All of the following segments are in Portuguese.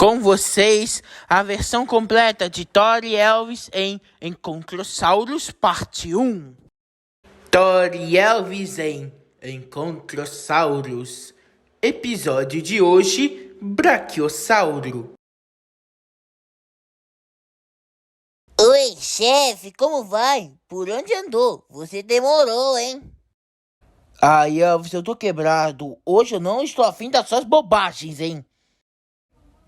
Com vocês, a versão completa de Thor e Elvis em Encontrossauros Parte 1. Thor e Elvis em Encontrossauros. Episódio de hoje, Brachiosauro. Oi, chefe, como vai? Por onde andou? Você demorou, hein? Ai, Elvis, eu tô quebrado. Hoje eu não estou afim das suas bobagens, hein?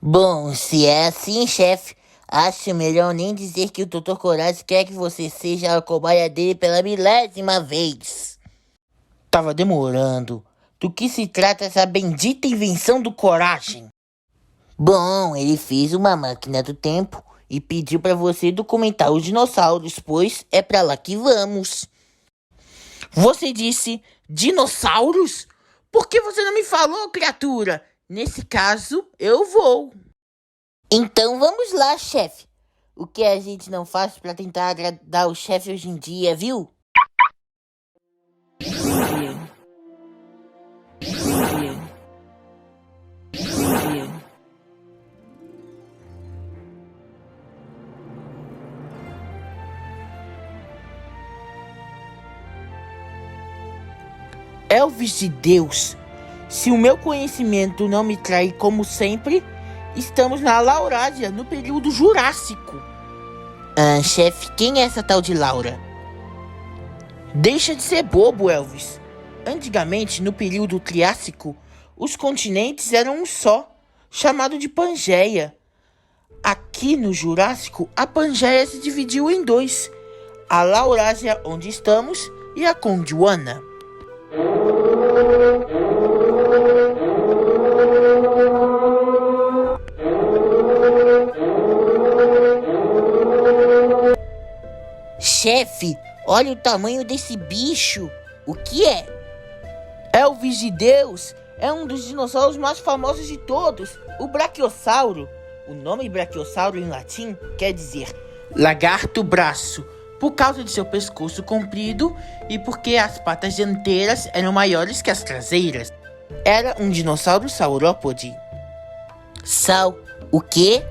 Bom, se é assim, chefe, acho melhor nem dizer que o Dr. Corazi quer que você seja a cobaia dele pela 1000ª vez. Tava demorando. Do que se trata essa bendita invenção do Coragem? Bom, ele fez uma máquina do tempo e pediu pra você documentar os dinossauros, pois é pra lá que vamos. Você disse dinossauros? Por que você não me falou, criatura? Nesse caso, eu vou. Então vamos lá, chefe. O que a gente não faz pra tentar agradar o chefe hoje em dia, viu? Elvis de Deus, se o meu conhecimento não me trai como sempre, estamos na Laurásia, no período Jurássico. Chefe, quem é essa tal de Laura? Deixa de ser bobo, Elvis. Antigamente, no período Triássico, os continentes eram um só, chamado de Pangeia. Aqui no Jurássico, a Pangeia se dividiu em dois: a Laurásia, onde estamos, e a Gondwana. Chefe, olha o tamanho desse bicho. O que é? Elvis de Deus é um dos dinossauros mais famosos de todos, o Brachiosauro. O nome Brachiosauro em latim quer dizer lagarto braço, por causa de seu pescoço comprido e porque as patas dianteiras eram maiores que as traseiras. Era um dinossauro saurópode. O quê?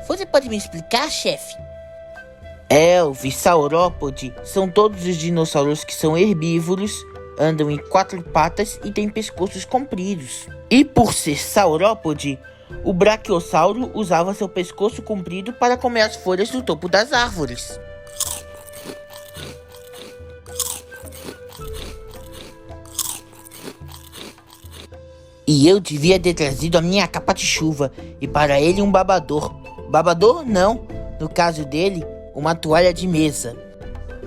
Você pode me explicar, chefe? Elvis, saurópode são todos os dinossauros que são herbívoros, andam em 4 patas e têm pescoços compridos. E por ser saurópode, o Brachiosauro usava seu pescoço comprido para comer as folhas do topo das árvores. E eu devia ter trazido a minha capa de chuva e para ele um babador. Babador não, no caso dele, uma toalha de mesa.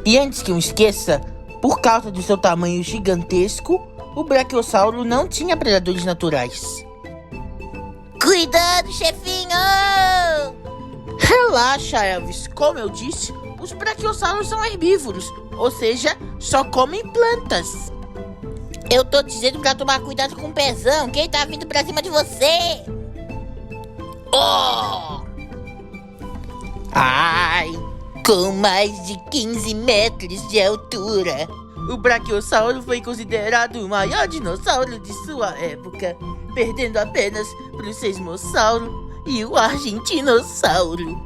E antes que eu esqueça, por causa do seu tamanho gigantesco, o Brachiosauro não tinha predadores naturais. Cuidado, chefinho! Relaxa, Elvis. Como eu disse, os Brachiosauros são herbívoros, ou seja, só comem plantas. Eu tô dizendo pra tomar cuidado com o pezão. Quem tá vindo pra cima de você? Oh! Ai! Com mais de 15 metros de altura, o Brachiosauro foi considerado o maior dinossauro de sua época, perdendo apenas para o Sesmossauro e o Argentinossauro.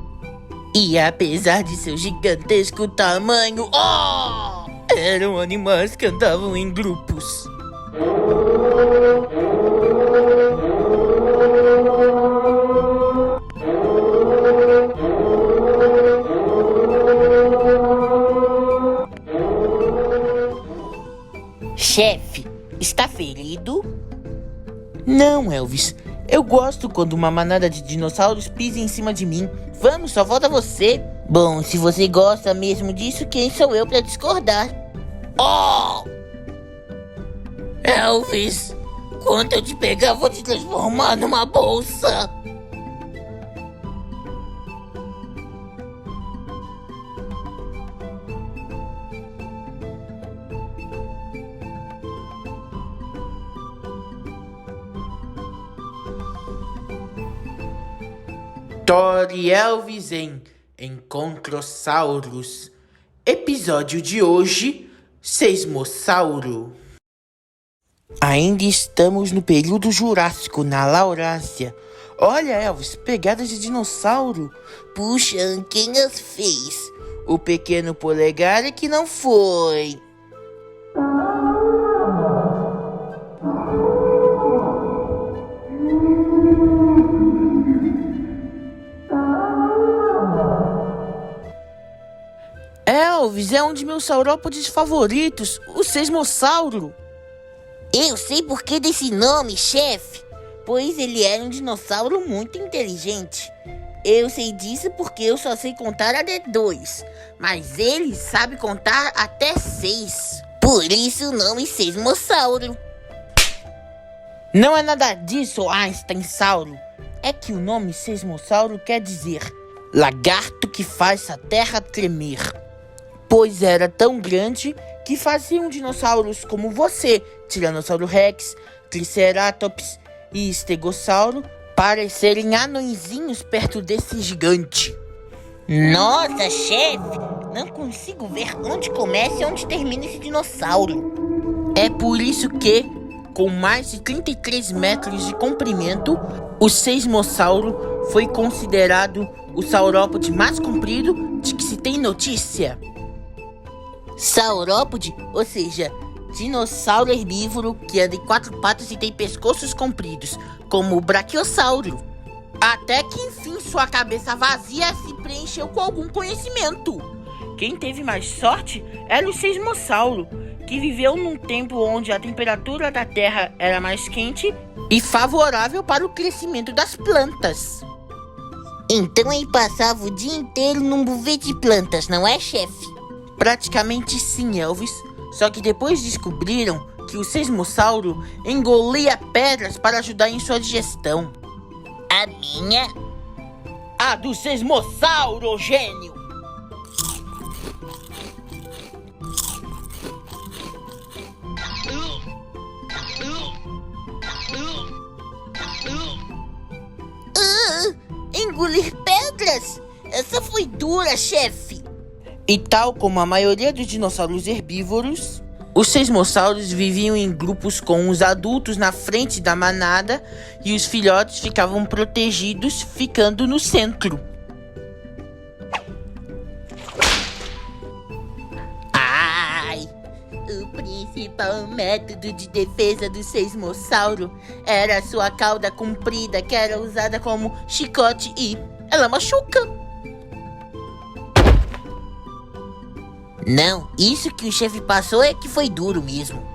E apesar de seu gigantesco tamanho, eram animais que andavam em grupos. Chefe, está ferido? Não, Elvis. Eu gosto quando uma manada de dinossauros pisa em cima de mim. Vamos, só falta você. Bom, se você gosta mesmo disso, quem sou eu para discordar? Elvis, quando eu te pegar, vou te transformar numa bolsa. Thor e Elvis em Encontrossauros. Episódio de hoje, Sesmossauro. Ainda estamos no período Jurássico, na Laurásia, Olha, Elvis, pegadas de dinossauro. Puxa, quem as fez? O pequeno polegar é que não foi. Elvis é um de meus saurópodes favoritos, o Sesmossauro. Eu sei por que desse nome, chefe. Pois ele era um dinossauro muito inteligente. Eu sei disso porque eu só sei contar até 2. Mas ele sabe contar até 6. Por isso o nome Sesmossauro. Não é nada disso, Einsteinsauro. É que o nome Sesmossauro quer dizer lagarto que faz a terra tremer. Pois era tão grande que faziam dinossauros como você, Tiranossauro Rex, Triceratops e Estegossauro, parecerem anõezinhos perto desse gigante. Nossa, chefe, não consigo ver onde começa e onde termina esse dinossauro. É por isso que, com mais de 33 metros de comprimento, o Sesmossauro foi considerado o saurópode mais comprido de que se tem notícia. Saurópode, ou seja, dinossauro herbívoro que anda em 4 patas e tem pescoços compridos, como o Brachiosauro. Até que enfim sua cabeça vazia se preencheu com algum conhecimento. Quem teve mais sorte era o Sesmossauro, que viveu num tempo onde a temperatura da Terra era mais quente e favorável para o crescimento das plantas. Então ele passava o dia inteiro num buffet de plantas, não é, chefe? Praticamente sim, Elvis. Só que depois descobriram que o Sesmossauro engolia pedras para ajudar em sua digestão. A minha? A do Sesmossauro, gênio! Engolir pedras? Essa foi dura, chefe. E tal como a maioria dos dinossauros herbívoros, os sesmossauros viviam em grupos com os adultos na frente da manada e os filhotes ficavam protegidos, ficando no centro. Ai! O principal método de defesa do sesmossauro era sua cauda comprida, que era usada como chicote e ela machuca. Não, isso que o chefe passou é que foi duro mesmo.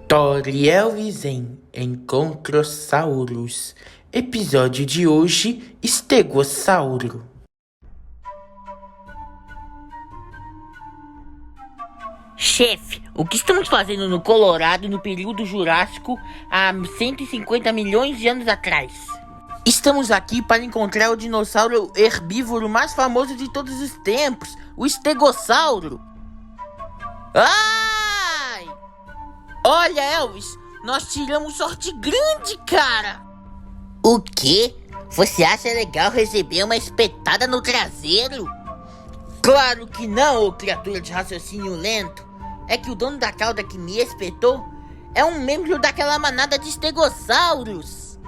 Tori Elvis em Encontrossauros. Episódio de hoje, Estegossauro. Chefe, o que estamos fazendo no Colorado no período Jurássico há 150 milhões de anos atrás? Estamos aqui para encontrar o dinossauro herbívoro mais famoso de todos os tempos, o Estegossauro. Ai! Olha, Elvis, nós tiramos sorte grande, cara! O quê? Você acha legal receber uma espetada no traseiro? Claro que não, ô criatura de raciocínio lento. É que o dono da cauda que me espetou é um membro daquela manada de estegossauros.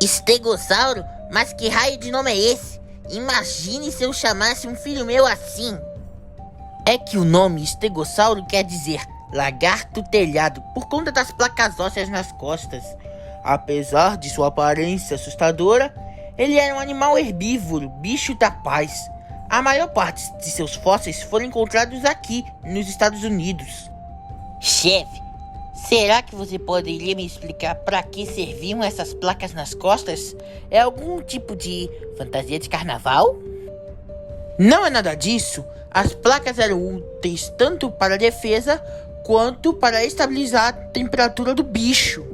Estegossauro? Mas que raio de nome é esse? Imagine se eu chamasse um filho meu assim. É que o nome estegossauro quer dizer lagarto telhado por conta das placas ósseas nas costas. Apesar de sua aparência assustadora, ele era um animal herbívoro, bicho da paz. A maior parte de seus fósseis foram encontrados aqui, nos Estados Unidos. Chefe, será que você poderia me explicar para que serviam essas placas nas costas? É algum tipo de fantasia de carnaval? Não é nada disso. As placas eram úteis tanto para a defesa quanto para estabilizar a temperatura do bicho.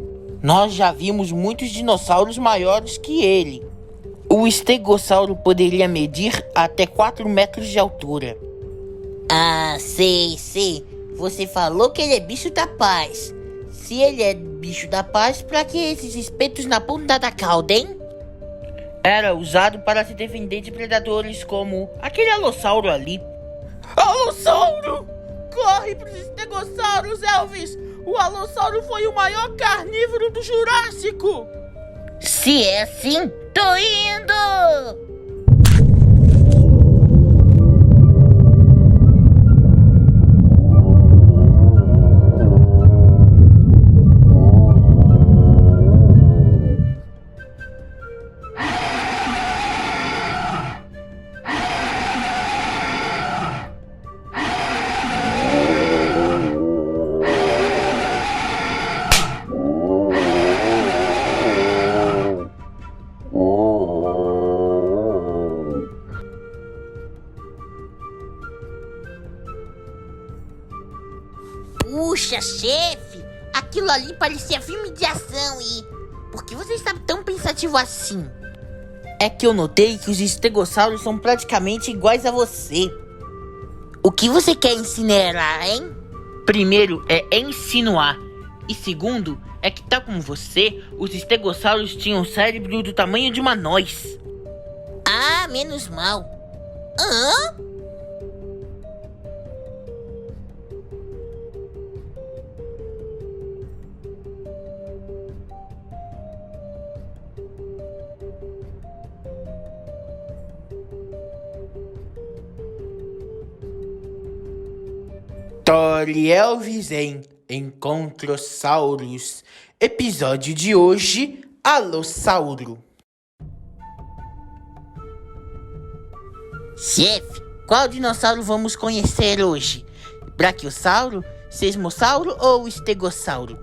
Nós já vimos muitos dinossauros maiores que ele. O estegossauro poderia medir até 4 metros de altura. Ah, sei. Você falou que ele é bicho da paz. Se ele é bicho da paz, pra que esses espetos na ponta da cauda, hein? Era usado para se defender de predadores como aquele alossauro ali. Alossauro! Corre pros estegossauros, Elvis! O alossauro foi o maior carnívoro do Jurássico! Se é assim, tô indo! Puxa, chefe, aquilo ali parecia filme de ação e... Por que você está tão pensativo assim? É que eu notei que os estegossauros são praticamente iguais a você. O que você quer incinerar, hein? Primeiro é insinuar. E segundo é que, tal como você, os estegossauros tinham um cérebro do tamanho de uma noz. Ah, menos mal. Hã? Tori Elvis em Encontrossauros. Episódio de hoje, Alossauro. Chefe, qual dinossauro vamos conhecer hoje? Brachiosauro, Sesmossauro ou Estegossauro?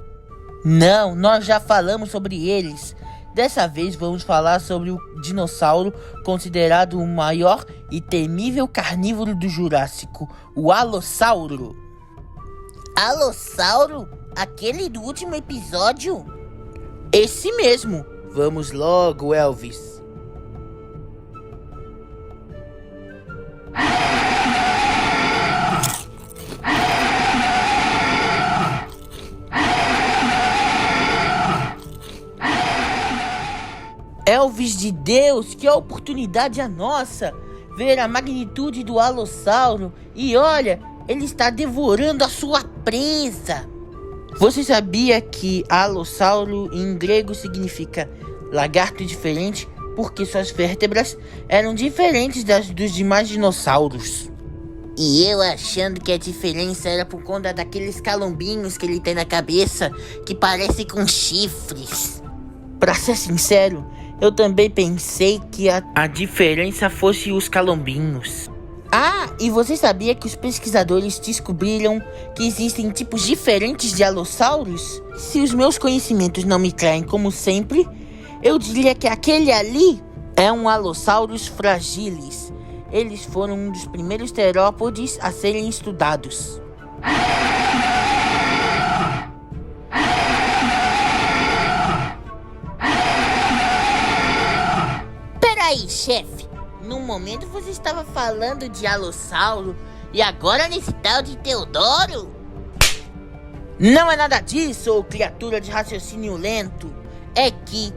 Não, nós já falamos sobre eles. Dessa vez vamos falar sobre o dinossauro considerado o maior e temível carnívoro do Jurássico, o Alossauro. Alossauro? Aquele do último episódio? Esse mesmo. Vamos logo, Elvis. Elvis de Deus, que oportunidade a nossa! Ver a magnitude do Alossauro e olha, ele está devorando a sua presa. Você sabia que Alossauro em grego significa lagarto diferente porque suas vértebras eram diferentes das dos demais dinossauros? E eu achando que a diferença era por conta daqueles calombinhos que ele tem na cabeça que parecem com chifres. Pra ser sincero, eu também pensei que a diferença fosse os calombinhos. Ah, e você sabia que os pesquisadores descobriram que existem tipos diferentes de alossauros? Se os meus conhecimentos não me traem como sempre, eu diria que aquele ali é um Alossaurus fragilis. Eles foram um dos primeiros terópodes a serem estudados. Peraí, chefe. No momento você estava falando de Alossauro e agora nesse tal de Teodoro? Não é nada disso, ô criatura de raciocínio lento. É que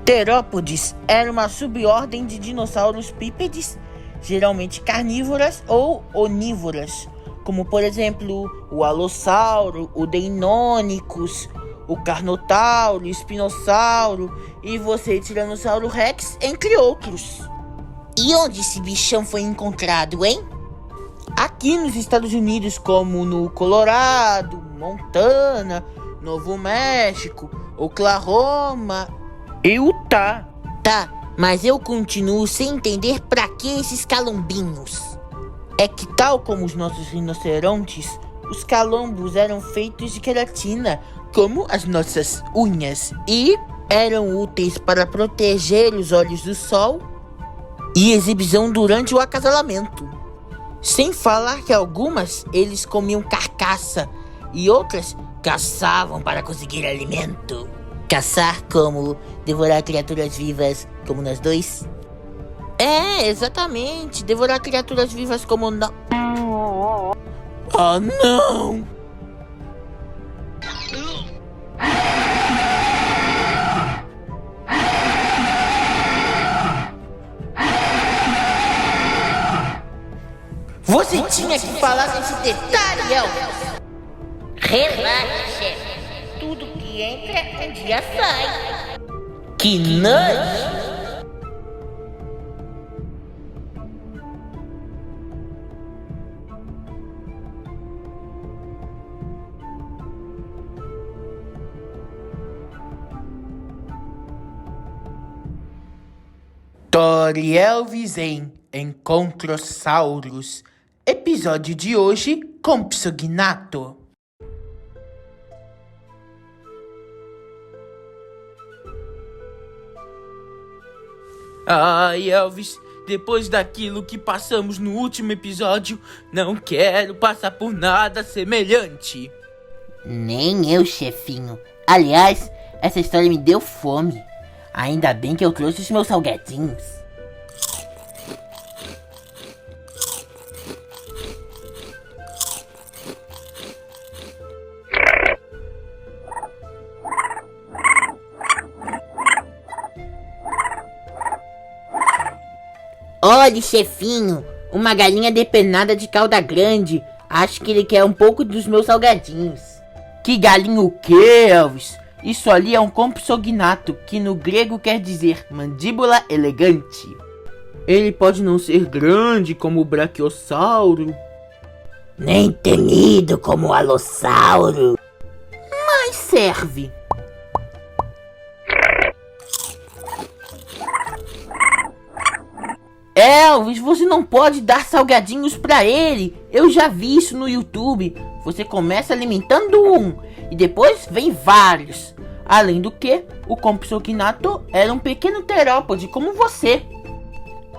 Terópodes era uma subordem de dinossauros bípedes, geralmente carnívoras ou onívoras, como por exemplo o Alossauro, o Deinonychus, o Carnotauro, o Espinossauro e você, Tiranossauro Rex, entre outros. E onde esse bichão foi encontrado, hein? Aqui nos Estados Unidos, como no Colorado, Montana, Novo México, Oklahoma e Utah. Tá, mas eu continuo sem entender pra que esses calombinhos. É que, tal como os nossos rinocerontes, os calombos eram feitos de queratina, como as nossas unhas, e eram úteis para proteger os olhos do sol e exibição durante o acasalamento. Sem falar que algumas eles comiam carcaça e outras caçavam para conseguir alimento. Caçar como devorar criaturas vivas como nós dois? É, exatamente. Devorar criaturas vivas como não. Ah, não! Você tinha que falar desse detalhe, Elvis. Relaxa, chefe. Tudo que entra, um dia sai. Que nojo! Tori Elvis em Encontrossauros. Episódio de hoje, Compsognato. Ai, Elvis, depois daquilo que passamos no último episódio, não quero passar por nada semelhante. Nem eu, chefinho. Aliás, essa história me deu fome. Ainda bem que eu trouxe os meus salgadinhos. Olha, chefinho, uma galinha depenada de cauda grande. Acho que ele quer um pouco dos meus salgadinhos. Que galinha o quê, Elvis? Isso ali é um compsognato, que no grego quer dizer mandíbula elegante. Ele pode não ser grande como o braquiossauro, Nem temido como o alossauro. mas serve. Elvis, você não pode dar salgadinhos pra ele. Eu já vi isso no YouTube. Você começa alimentando um e depois vem vários. Além do que, o Compsognato era um pequeno terópode como você.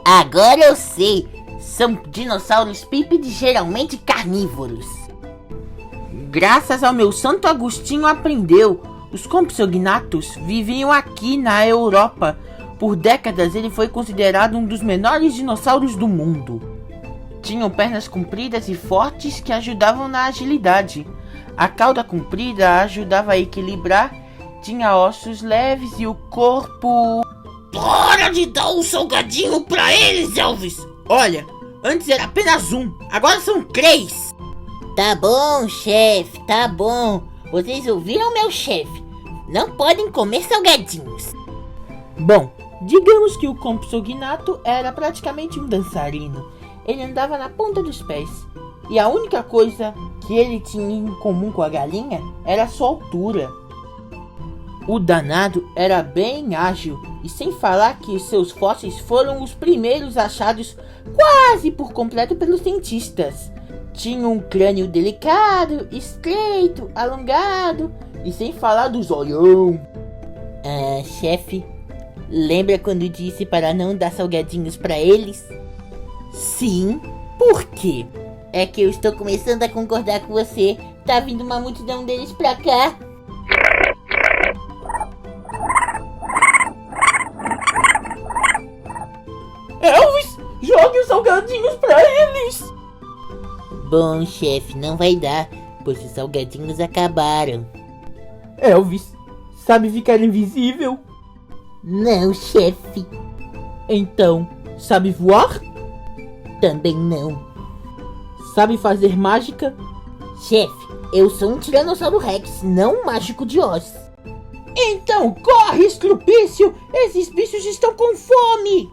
Agora eu sei. São dinossauros bípedes geralmente carnívoros. Graças ao meu Santo Agostinho aprendeu. Os Compsognatos viviam aqui na Europa. Por décadas ele foi considerado um dos menores dinossauros do mundo. Tinham pernas compridas e fortes que ajudavam na agilidade. A cauda comprida ajudava a equilibrar, tinha ossos leves e o corpo... Hora de dar um salgadinho pra eles, Elvis! Olha, antes era apenas um, agora são 3. Tá bom, chefe, tá bom. Vocês ouviram, meu chefe? Não podem comer salgadinhos. Bom, digamos que o Compsognato era praticamente um dançarino. Ele andava na ponta dos pés. E a única coisa que ele tinha em comum com a galinha era a sua altura. O danado era bem ágil, e sem falar que seus fósseis foram os primeiros achados quase por completo pelos cientistas. Tinha um crânio delicado, estreito, alongado, e sem falar do zoião. Chefe, lembra quando disse para não dar salgadinhos pra eles? Sim, por quê? É que eu estou começando a concordar com você. Tá vindo uma multidão deles pra cá. Elvis, jogue os salgadinhos pra eles! Bom, chefe, não vai dar, pois os salgadinhos acabaram. Elvis, sabe ficar invisível? Não, chefe. Então, sabe voar? Também não. Sabe fazer mágica? Chefe, eu sou um Tiranossauro Rex, não um mágico de Oz. Então corre, Estrupício! Esses bichos estão com fome!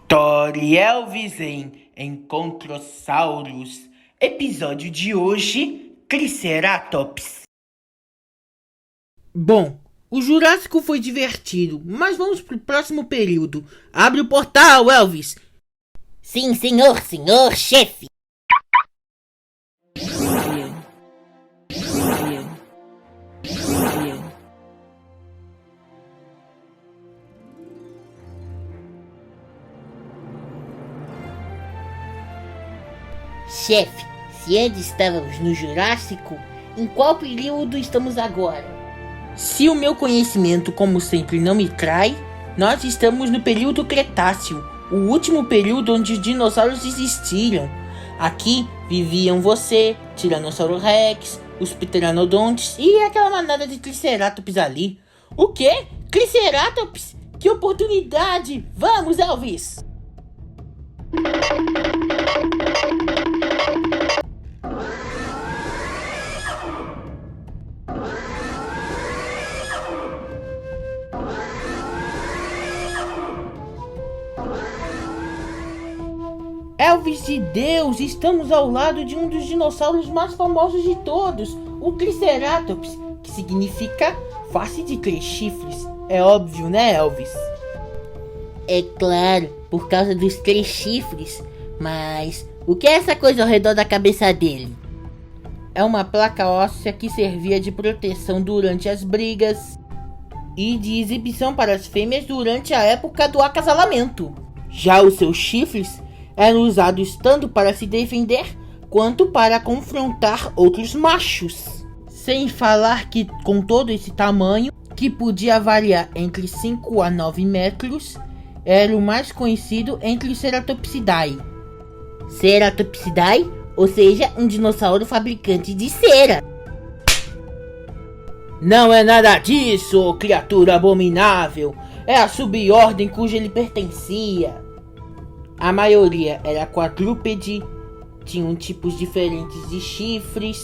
Tori Elvis em Encontrossauros. Episódio de hoje, Triceratops. Bom, o Jurássico foi divertido, mas vamos pro próximo período. Abre o portal, Elvis. Sim, senhor chefe. Chefe, se antes estávamos no Jurássico, em qual período estamos agora? Se o meu conhecimento, como sempre, não me trai, nós estamos no período Cretáceo, o último período onde os dinossauros existiram. Aqui viviam você, Tiranossauro Rex, os Pteranodontes e aquela manada de Triceratops ali. O quê? Triceratops? Que oportunidade! Vamos, Elvis! Elvis de Deus, estamos ao lado de um dos dinossauros mais famosos de todos, o Triceratops, que significa face de 3 chifres. É óbvio, né, Elvis? É claro, por causa dos 3 chifres. Mas o que é essa coisa ao redor da cabeça dele? É uma placa óssea que servia de proteção durante as brigas e de exibição para as fêmeas durante a época do acasalamento. Já os seus chifres eram usados tanto para se defender quanto para confrontar outros machos. Sem falar que, com todo esse tamanho, que podia variar entre 5 a 9 metros, era o mais conhecido entre os Ceratopsidae. Ceratopsidae, ou seja, um dinossauro fabricante de cera. Não é nada disso, criatura abominável. É a subordem cuja ele pertencia. A maioria era quadrúpede, tinham tipos diferentes de chifres,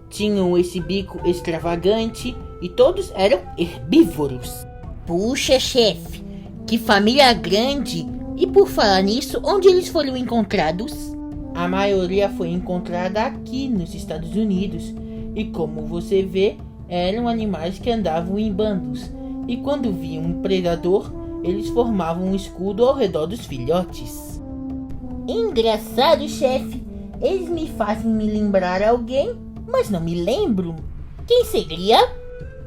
tinham esse bico extravagante e todos eram herbívoros. Puxa, chefe, que família grande! E por falar nisso, onde eles foram encontrados? A maioria foi encontrada aqui nos Estados Unidos e, como você vê, eram animais que andavam em bandos e quando viam um predador, eles formavam um escudo ao redor dos filhotes. Engraçado, chefe. Eles me fazem me lembrar alguém, mas não me lembro. Quem seria?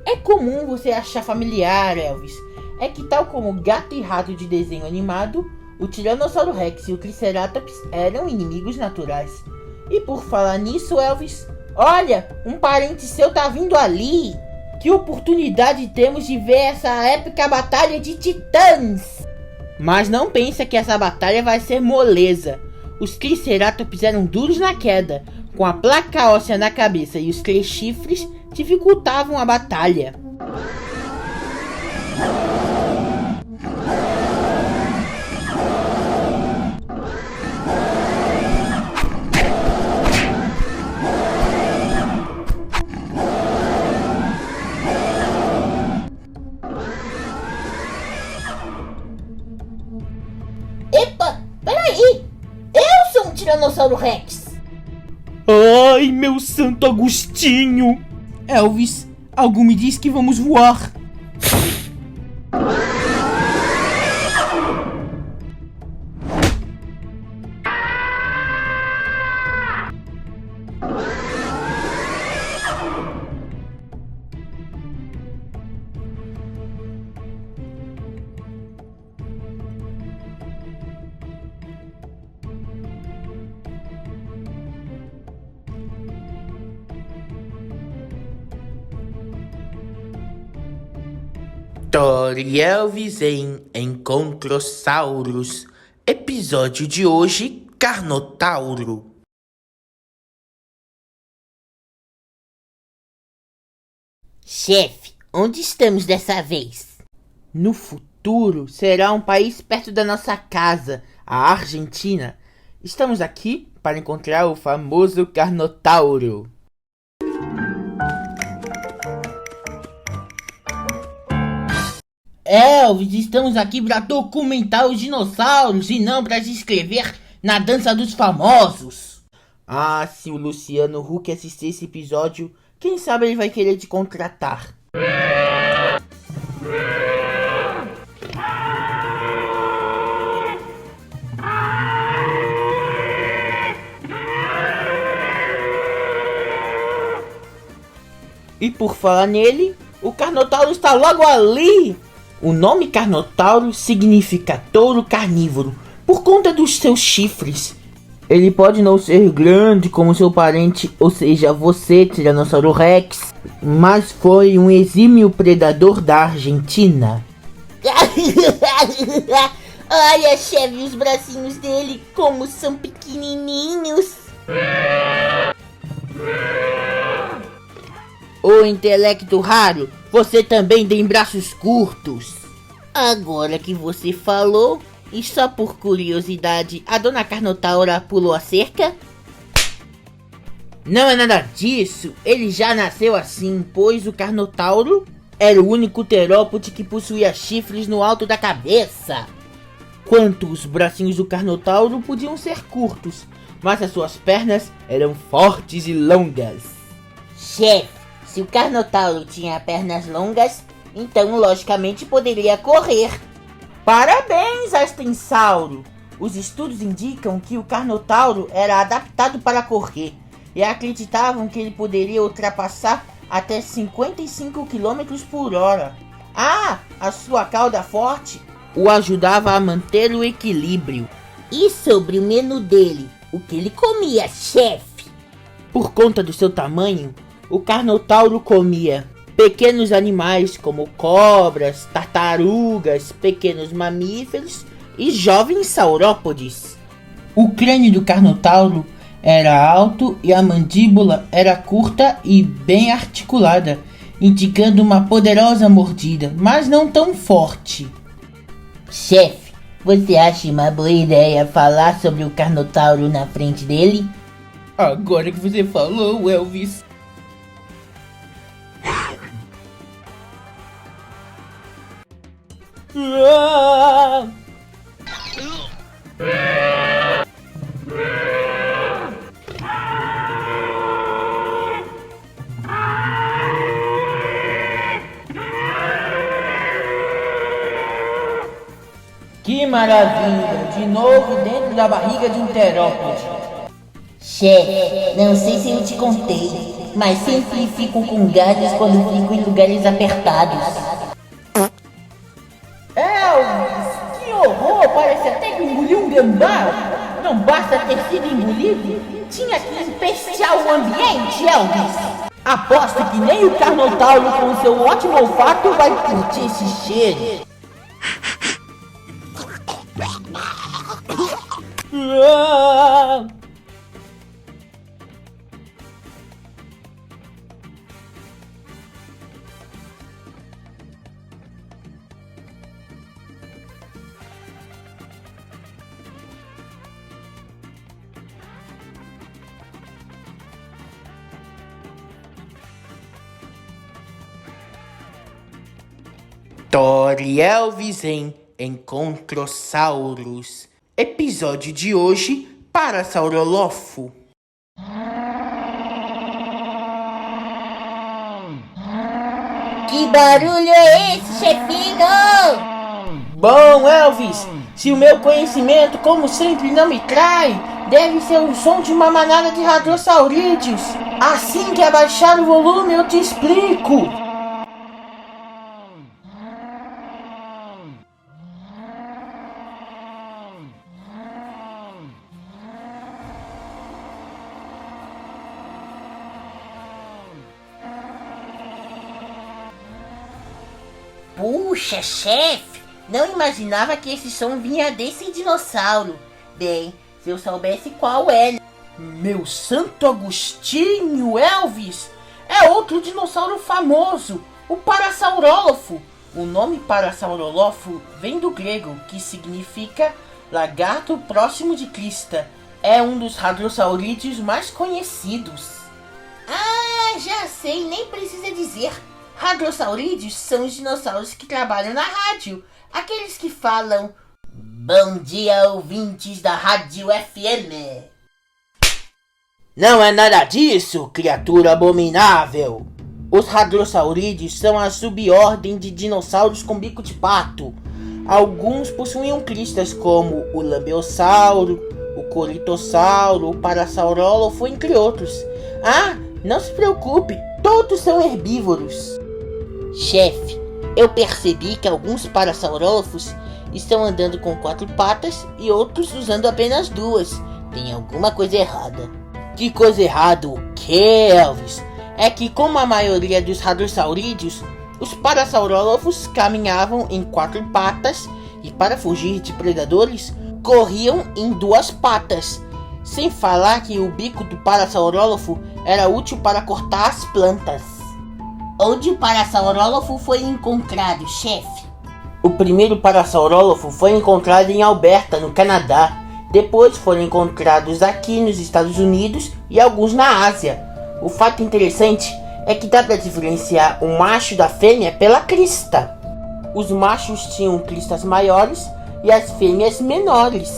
É comum você achar familiar, Elvis. É que, tal como gato e rato de desenho animado, o Tiranossauro Rex e o Triceratops eram inimigos naturais. E por falar nisso, Elvis, olha, um parente seu tá vindo ali. Que oportunidade temos de ver essa épica batalha de titãs! Mas não pensa que essa batalha vai ser moleza. Os Triceratops eram duros na queda, com a placa óssea na cabeça e os 3 chifres dificultavam a batalha. Epa, peraí! Eu sou um Tiranossauro Rex! Ai, meu santo Agostinho! Elvis, algo me diz que vamos voar. Thor e Elvis em Encontrossauros. Episódio de hoje, Carnotauro. Chefe, onde estamos dessa vez? No futuro, será um país perto da nossa casa, a Argentina. Estamos aqui para encontrar o famoso Carnotauro. Elvis, estamos aqui para documentar os dinossauros e não para se inscrever na dança dos famosos. Ah, se o Luciano Huck assistir esse episódio, quem sabe ele vai querer te contratar. E por falar nele, o Carnotauro está logo ali! O nome Carnotauro significa touro carnívoro, por conta dos seus chifres. Ele pode não ser grande como seu parente, ou seja, você, Tiranossauro Rex, mas foi um exímio predador da Argentina. Olha, chefe, os bracinhos dele como são pequenininhos. Ô intelecto raro, você também tem braços curtos. Agora que você falou, e só por curiosidade, a dona Carnotaura pulou a cerca? Não é nada disso, ele já nasceu assim, pois o Carnotauro era o único terópode que possuía chifres no alto da cabeça. Quanto os bracinhos do Carnotauro podiam ser curtos, mas as suas pernas eram fortes e longas. Chefe, se o Carnotauro tinha pernas longas, então logicamente poderia correr. Parabéns, Astensauro! Os estudos indicam que o Carnotauro era adaptado para correr e acreditavam que ele poderia ultrapassar até 55 km por hora. Ah, a sua cauda forte o ajudava a manter o equilíbrio. E sobre o menu dele, o que ele comia, chefe? Por conta do seu tamanho, o Carnotauro comia pequenos animais como cobras, tartarugas, pequenos mamíferos e jovens saurópodes. O crânio do Carnotauro era alto e a mandíbula era curta e bem articulada, indicando uma poderosa mordida, mas não tão forte. Chefe, você acha uma boa ideia falar sobre o Carnotauro na frente dele? Agora que você falou, Elvis. Que maravilha! De novo dentro da barriga de um terópode. Chefe, não sei se eu te contei, mas sempre fico com gases quando fico em lugares apertados. Elvis, que horror! Parece até que engoliu um gambá. Não basta ter sido engolido, tinha que empestear o ambiente, Elvis. Aposto que nem o Carnotauro com seu ótimo olfato vai curtir esse cheiro. Thor e Elvis em Encontrossauros. Episódio de hoje, Parasaurolofo. Que barulho é esse, chefinho? Bom, Elvis, se o meu conhecimento, como sempre, não me trai, deve ser o som de uma manada de hadrossaurídeos. Assim que abaixar o volume, eu te explico. Puxa, chefe, não imaginava que esse som vinha desse dinossauro. Bem, se eu soubesse qual é. Meu santo Agostinho, Elvis, é outro dinossauro famoso, o Parasaurólofo. O nome Parasaurolofo vem do grego, que significa lagarto próximo de crista. É um dos hadrossaurídeos mais conhecidos. Ah, já sei, nem precisa dizer. Hadrossaurídeos são os dinossauros que trabalham na rádio. Aqueles que falam: bom dia, ouvintes da Rádio FM. Não é nada disso, criatura abominável. Os hadrossaurídeos são a subordem de dinossauros com bico de pato. Alguns possuíam cristas como o lambeossauro, o coritossauro, o parasaurólofo, entre outros. Ah, não se preocupe, Todos são herbívoros. Chefe, eu percebi que alguns parasaurólofos estão andando com 4 patas e outros usando apenas 2. Tem alguma coisa errada. Que coisa errada o que, Elvis? É que como a maioria dos radossaurídeos, os parasaurólofos caminhavam em 4 patas e para fugir de predadores, corriam em 2 patas. Sem falar que o bico do parasaurólofo era útil para cortar as plantas. Onde o parasaurólofo foi encontrado, chefe? O primeiro parasaurólofo foi encontrado em Alberta, no Canadá. Depois foram encontrados aqui nos Estados Unidos e alguns na Ásia. O fato interessante é que dá para diferenciar o macho da fêmea pela crista. Os machos tinham cristas maiores e as fêmeas menores.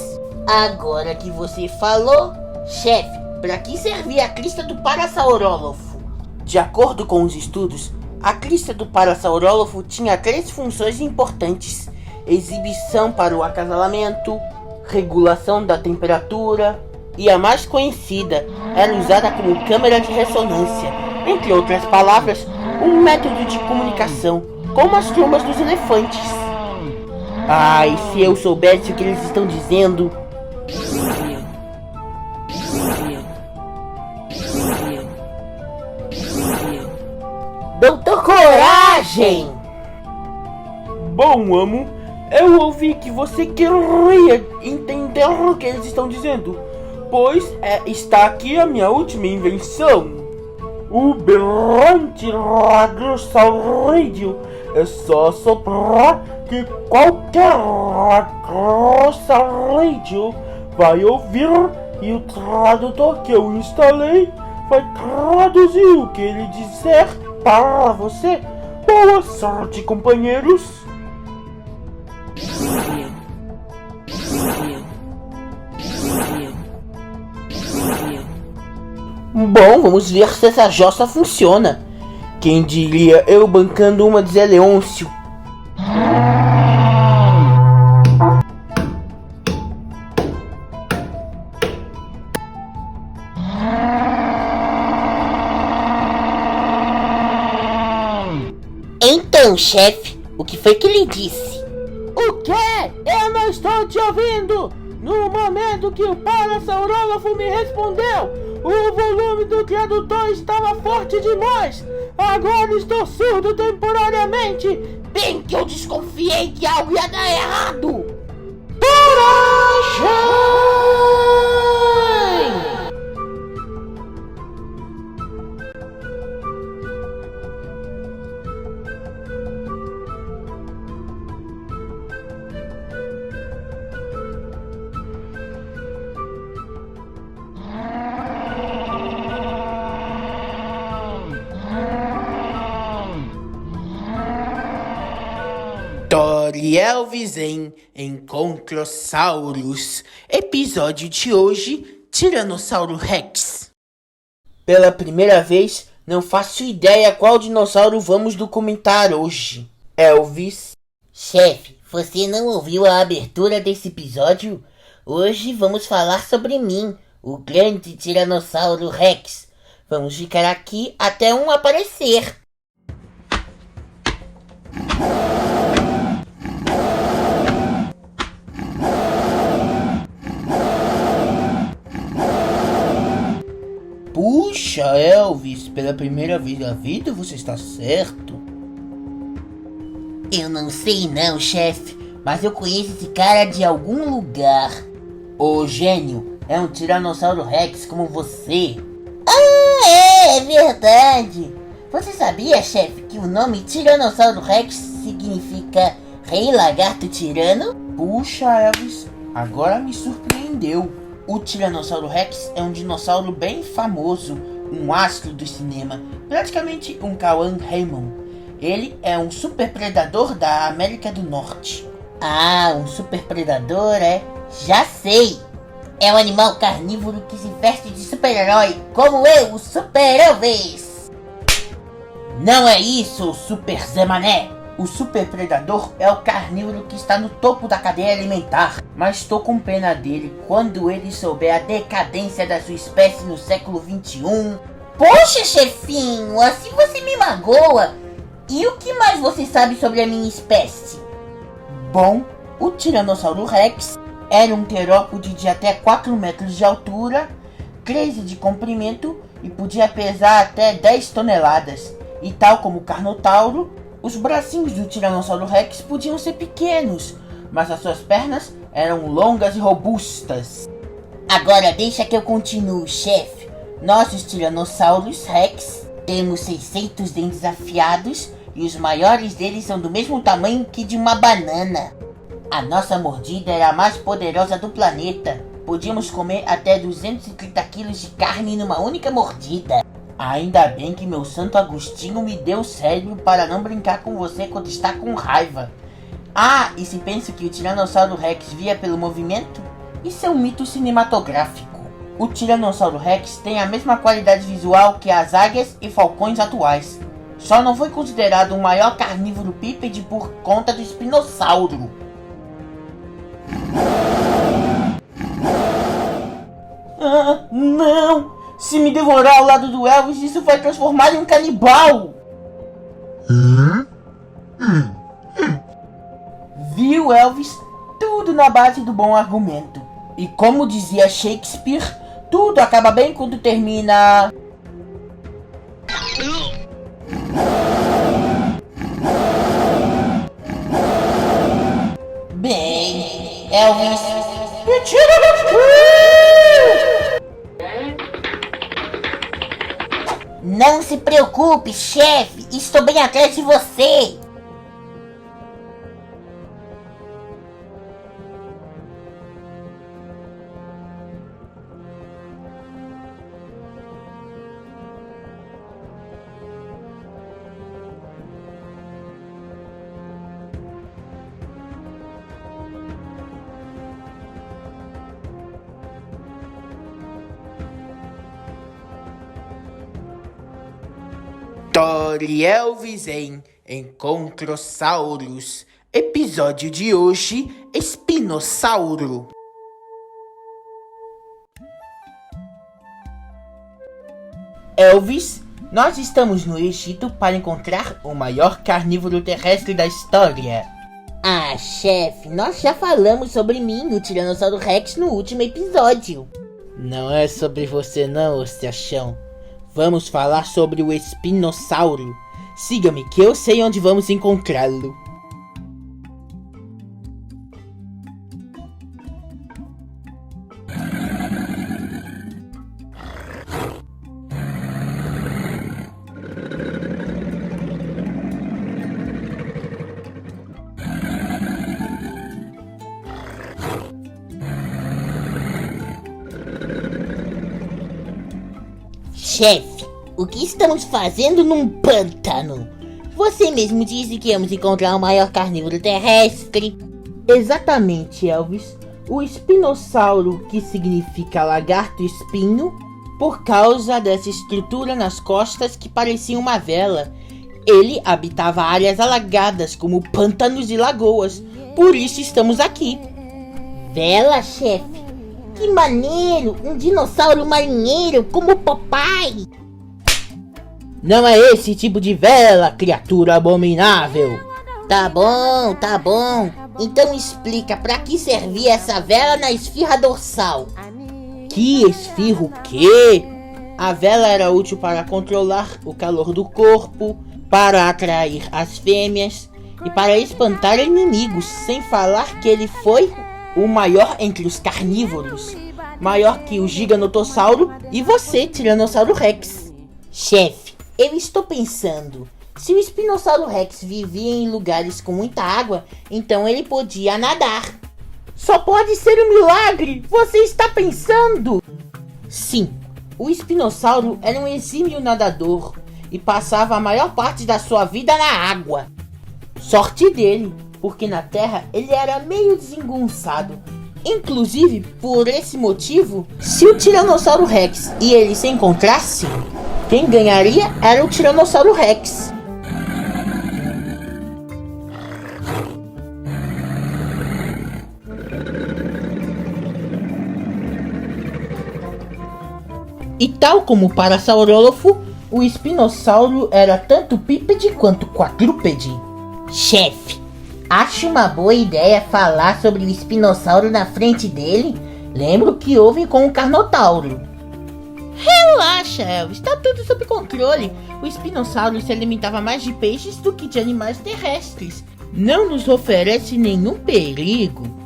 Agora que você falou, chefe, para que servia a crista do parasaurólofo? De acordo com os estudos, a crista do parasaurólofo tinha 3 funções importantes: exibição para o acasalamento, regulação da temperatura e a mais conhecida era usada como câmera de ressonância, entre outras palavras, um método de comunicação, como as trombas dos elefantes. Ai, se eu soubesse o que eles estão dizendo. Doutor Coragem! Bom, amo, eu ouvi que você queria entender o que eles estão dizendo, pois está aqui a minha última invenção. O berrante radossaurídeo. É só soprar que qualquer radossaurídeo vai ouvir e o tradutor que eu instalei vai traduzir o que ele disser para você. Boa sorte, companheiros! Bom, vamos ver se essa jossa funciona. Quem diria eu bancando uma de Zé Leôncio? Então, chefe, o que foi que ele disse? O quê? Eu não estou te ouvindo! No momento que o parasaurólofo me respondeu, o volume do tradutor estava forte demais. Agora estou surdo temporariamente. Bem que eu desconfiei que algo ia dar errado. Coragem! Tori Elvis em Encontrossauros. Episódio de hoje: Tiranossauro Rex. Pela primeira vez, não faço ideia qual dinossauro vamos documentar hoje. Elvis. Chefe, você não ouviu a abertura desse episódio? Hoje vamos falar sobre mim, o grande Tiranossauro Rex. Vamos ficar aqui até um aparecer. Puxa, Elvis, pela primeira vez na vida você está certo. Eu não sei não, chefe, mas eu conheço esse cara de algum lugar. Ô gênio, é um Tiranossauro Rex como você. Ah, é verdade. Você sabia, chefe, que o nome Tiranossauro Rex significa Rei Lagarto Tirano? Puxa, Elvis, agora me surpreendeu. O Tiranossauro Rex é um dinossauro bem famoso, um astro do cinema, praticamente um Cauã Raymond. Ele é um super predador da América do Norte. Ah, um super predador, é? Já sei! É um animal carnívoro que se veste de super-herói, como eu, o Super Elvis! Não é isso, Super Zé Mané! O super predador é o carnívoro que está no topo da cadeia alimentar, mas estou com pena dele quando ele souber a decadência da sua espécie no século XXI. Poxa, chefinho, assim você me magoa. E o que mais você sabe sobre a minha espécie? Bom, o Tiranossauro Rex era um terópode de até 4 metros de altura, 13 de comprimento e podia pesar até 10 toneladas. E tal como o Carnotauro, os bracinhos do Tiranossauro Rex podiam ser pequenos, mas as suas pernas eram longas e robustas. Agora deixa que eu continue, chefe. Nós, os Tiranossauros Rex, temos 600 dentes afiados e os maiores deles são do mesmo tamanho que de uma banana. A nossa mordida era a mais poderosa do planeta. Podíamos comer até 230 quilos de carne numa única mordida. Ainda bem que meu Santo Agostinho me deu cérebro para não brincar com você quando está com raiva. Ah, e se pensa que o Tiranossauro Rex via pelo movimento? Isso é um mito cinematográfico. O Tiranossauro Rex tem a mesma qualidade visual que as águias e falcões atuais. Só não foi considerado o maior carnívoro bípede por conta do espinossauro. Ah, não! Se me devorar ao lado do Elvis, isso vai transformar em um canibal! Viu, Elvis? Tudo na base do bom argumento. E como dizia Shakespeare, tudo acaba bem quando termina... Bem, Elvis, me tira daqui! Não se preocupe, chefe, estou bem atrás de você. Dory Elvis em Encontrossauros. Episódio de hoje, Espinossauro. Elvis, nós estamos no Egito para encontrar o maior carnívoro terrestre da história. Ah, chefe, nós já falamos sobre mim, o Tiranossauro Rex, no último episódio. Não é sobre você não, Ostiachão. Vamos falar sobre o espinossauro. Siga-me que eu sei onde vamos encontrá-lo. Chefe, o que estamos fazendo num pântano? Você mesmo disse que íamos encontrar o maior carnívoro terrestre. Exatamente, Elvis. O espinossauro, que significa lagarto espinho, por causa dessa estrutura nas costas que parecia uma vela. Ele habitava áreas alagadas, como pântanos e lagoas. Por isso estamos aqui. Vela, chefe? Que maneiro! Um dinossauro marinheiro como o Popeye! Não é esse tipo de vela, criatura abominável! Tá bom. Então explica pra que servia essa vela na esfirra dorsal. Que esfirra o quê? A vela era útil para controlar o calor do corpo, para atrair as fêmeas e para espantar inimigos, sem falar que ele foi o maior entre os carnívoros, maior que o Giganotossauro e você, Tiranossauro Rex. Chefe, eu estou pensando, se o Espinossauro Rex vivia em lugares com muita água, então ele podia nadar. Só pode ser um milagre, você está pensando? Sim, o espinossauro era um exímio nadador e passava a maior parte da sua vida na água. Sorte dele, porque na terra ele era meio desengonçado. Inclusive, por esse motivo, se o Tiranossauro Rex e ele se encontrassem, quem ganharia era o Tiranossauro Rex. E Tal como o Parasaurolophus, o espinossauro era tanto bípede quanto quadrúpede. Chefe, acho uma boa ideia falar sobre o espinossauro na frente dele. Lembro que houve com o Carnotauro. Relaxa, Elvis, tá tudo sob controle. O espinossauro se alimentava mais de peixes do que de animais terrestres. Não nos oferece nenhum perigo.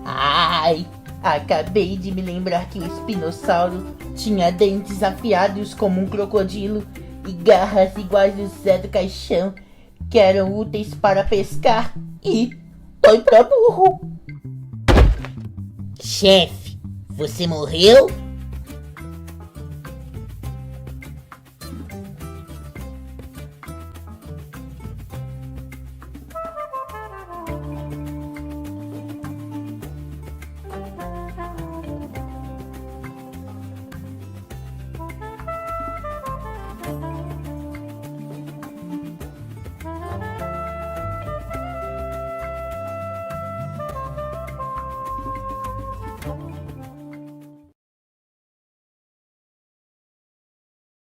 Ai, acabei de me lembrar que o espinossauro tinha dentes afiados como um crocodilo e garras iguais ao Zé do Caixão, que eram úteis para pescar e foi pra burro. Chefe, você morreu?